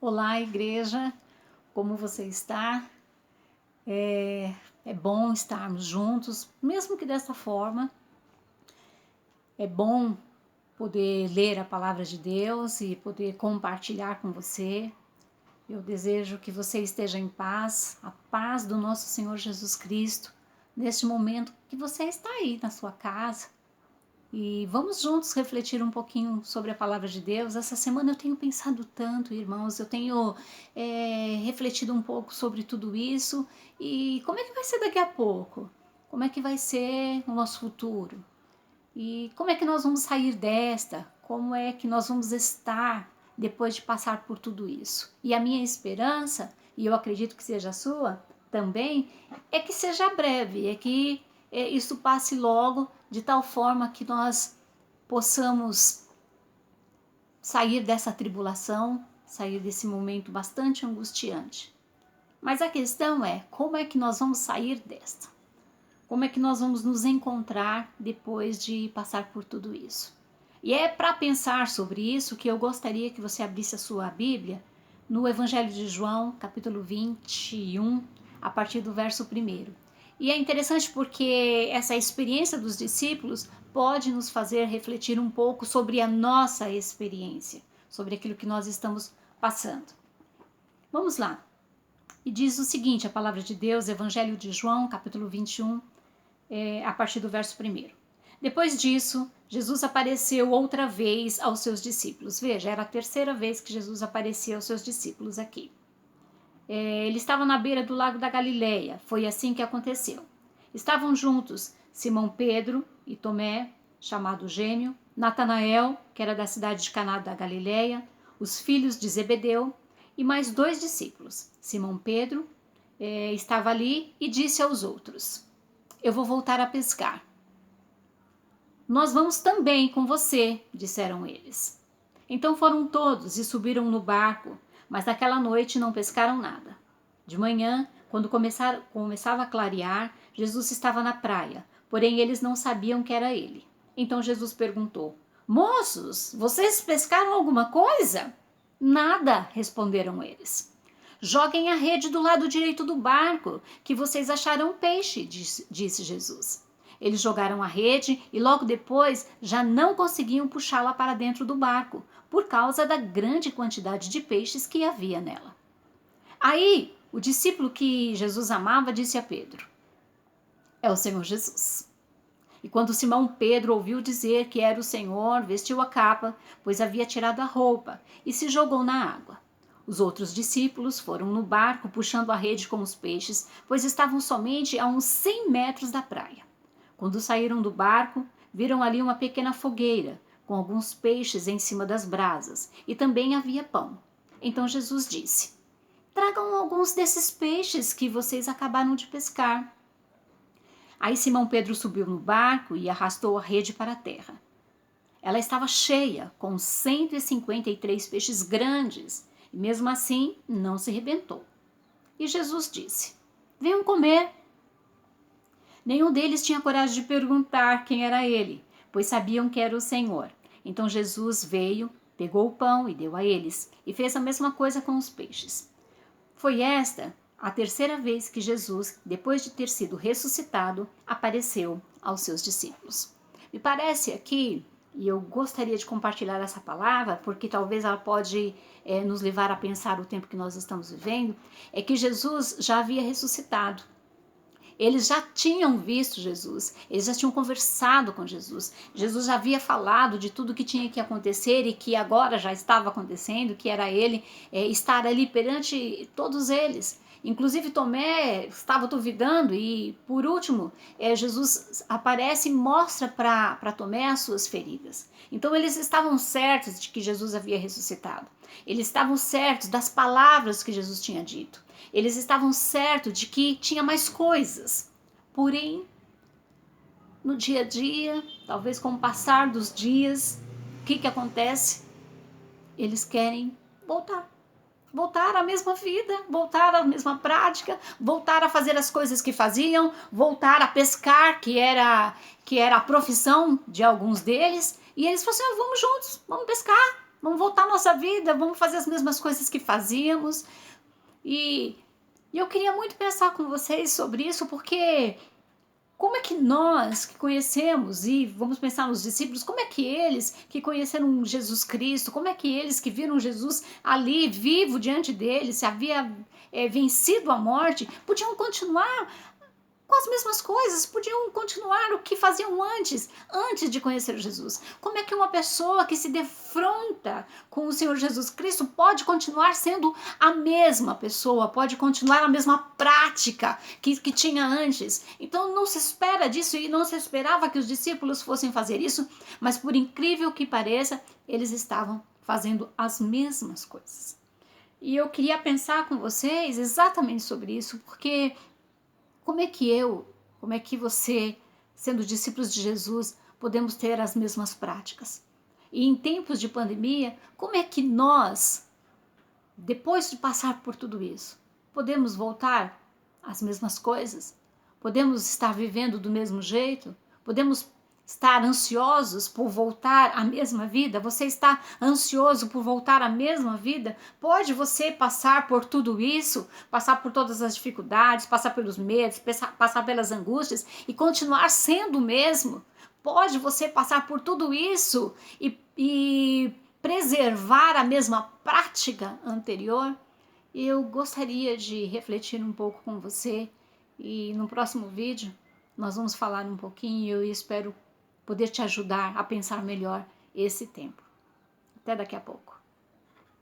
Olá, igreja, como você está? É bom estarmos juntos, mesmo que dessa forma. É bom poder ler a palavra de Deus e poder compartilhar com você. Eu desejo que você esteja em paz, a paz do nosso Senhor Jesus Cristo, neste momento que você está aí na sua casa. E vamos juntos refletir um pouquinho sobre a palavra de Deus. Essa semana eu tenho pensado tanto, irmãos, eu tenho refletido um pouco sobre tudo isso. E como é que vai ser daqui a pouco? Como é que vai ser o nosso futuro? E como é que nós vamos sair desta? Como é que nós vamos estar depois de passar por tudo isso? E a minha esperança, e eu acredito que seja a sua também, é que seja breve, é que isso passe logo, de tal forma que nós possamos sair dessa tribulação, sair desse momento bastante angustiante. Mas a questão é, como é que nós vamos sair desta? Como é que nós vamos nos encontrar depois de passar por tudo isso? E é para pensar sobre isso que eu gostaria que você abrisse a sua Bíblia no Evangelho de João, capítulo 21, a partir do verso 1. E é interessante porque essa experiência dos discípulos pode nos fazer refletir um pouco sobre a nossa experiência, sobre aquilo que nós estamos passando. Vamos lá. E diz o seguinte, a palavra de Deus, Evangelho de João, capítulo 21, a partir do verso 1. Depois disso, Jesus apareceu outra vez aos seus discípulos. Veja, era a terceira vez que Jesus aparecia aos seus discípulos aqui. Ele estava na beira do lago da Galileia. Foi assim que aconteceu. Estavam juntos Simão Pedro e Tomé, chamado Gêmeo, Natanael, que era da cidade de Caná da Galileia, os filhos de Zebedeu e mais 2 discípulos. Simão Pedro estava ali e disse aos outros: eu vou voltar a pescar. Nós vamos também com você, disseram eles. Então foram todos e subiram no barco, mas naquela noite não pescaram nada. De manhã, quando começava a clarear, Jesus estava na praia, porém eles não sabiam que era ele. Então Jesus perguntou: moços, vocês pescaram alguma coisa? Nada, responderam eles. Joguem a rede do lado direito do barco, que vocês acharão peixe, disse Jesus. Eles jogaram a rede e logo depois já não conseguiam puxá-la para dentro do barco, por causa da grande quantidade de peixes que havia nela. Aí, o discípulo que Jesus amava disse a Pedro: é o Senhor Jesus. E quando Simão Pedro ouviu dizer que era o Senhor, vestiu a capa, pois havia tirado a roupa, e se jogou na água. Os outros discípulos foram no barco puxando a rede com os peixes, pois estavam somente a uns 100 metros da praia. Quando saíram do barco, viram ali uma pequena fogueira, com alguns peixes em cima das brasas, e também havia pão. Então Jesus disse: tragam alguns desses peixes que vocês acabaram de pescar. Aí Simão Pedro subiu no barco e arrastou a rede para a terra. Ela estava cheia, com 153 peixes grandes, e mesmo assim não se rebentou. E Jesus disse: venham comer. Nenhum deles tinha coragem de perguntar quem era ele, pois sabiam que era o Senhor. Então Jesus veio, pegou o pão e deu a eles, e fez a mesma coisa com os peixes. Foi esta a terceira vez que Jesus, depois de ter sido ressuscitado, apareceu aos seus discípulos. Me parece aqui, e eu gostaria de compartilhar essa palavra, porque talvez ela pode nos levar a pensar o tempo que nós estamos vivendo, é que Jesus já havia ressuscitado. Eles já tinham visto Jesus, eles já tinham conversado com Jesus. Jesus já havia falado de tudo que tinha que acontecer e que agora já estava acontecendo, que era ele estar ali perante todos eles. Inclusive Tomé estava duvidando e, por último, Jesus aparece e mostra para Tomé as suas feridas. Então eles estavam certos de que Jesus havia ressuscitado. Eles estavam certos das palavras que Jesus tinha dito. Eles estavam certos de que tinha mais coisas. Porém, no dia a dia, talvez com o passar dos dias, o que acontece? Eles querem voltar à mesma vida, voltar à mesma prática, voltar a fazer as coisas que faziam, voltar a pescar, que era a profissão de alguns deles. E eles falaram assim: vamos juntos, vamos pescar. Vamos voltar à nossa vida, vamos fazer as mesmas coisas que fazíamos. E eu queria muito pensar com vocês sobre isso, porque como é que nós que conhecemos, e vamos pensar nos discípulos, como é que eles que conheceram Jesus Cristo, como é que eles que viram Jesus ali vivo diante deles, se havia vencido a morte, podiam continuar com as mesmas coisas, podiam continuar o que faziam antes de conhecer Jesus. Como é que uma pessoa que se defronta com o Senhor Jesus Cristo pode continuar sendo a mesma pessoa, pode continuar a mesma prática que tinha antes? Então não se espera disso e não se esperava que os discípulos fossem fazer isso, mas por incrível que pareça, eles estavam fazendo as mesmas coisas. E eu queria pensar com vocês exatamente sobre isso, porque como é que você, sendo discípulos de Jesus, podemos ter as mesmas práticas? E em tempos de pandemia, como é que nós, depois de passar por tudo isso, podemos voltar às mesmas coisas? Podemos estar vivendo do mesmo jeito? Podemos estar ansiosos por voltar à mesma vida? Você está ansioso por voltar à mesma vida? Pode você passar por tudo isso, passar por todas as dificuldades, passar pelos medos, passar pelas angústias e continuar sendo o mesmo? Pode você passar por tudo isso e preservar a mesma prática anterior? Eu gostaria de refletir um pouco com você e no próximo vídeo nós vamos falar um pouquinho e eu espero poder te ajudar a pensar melhor esse tempo. Até daqui a pouco.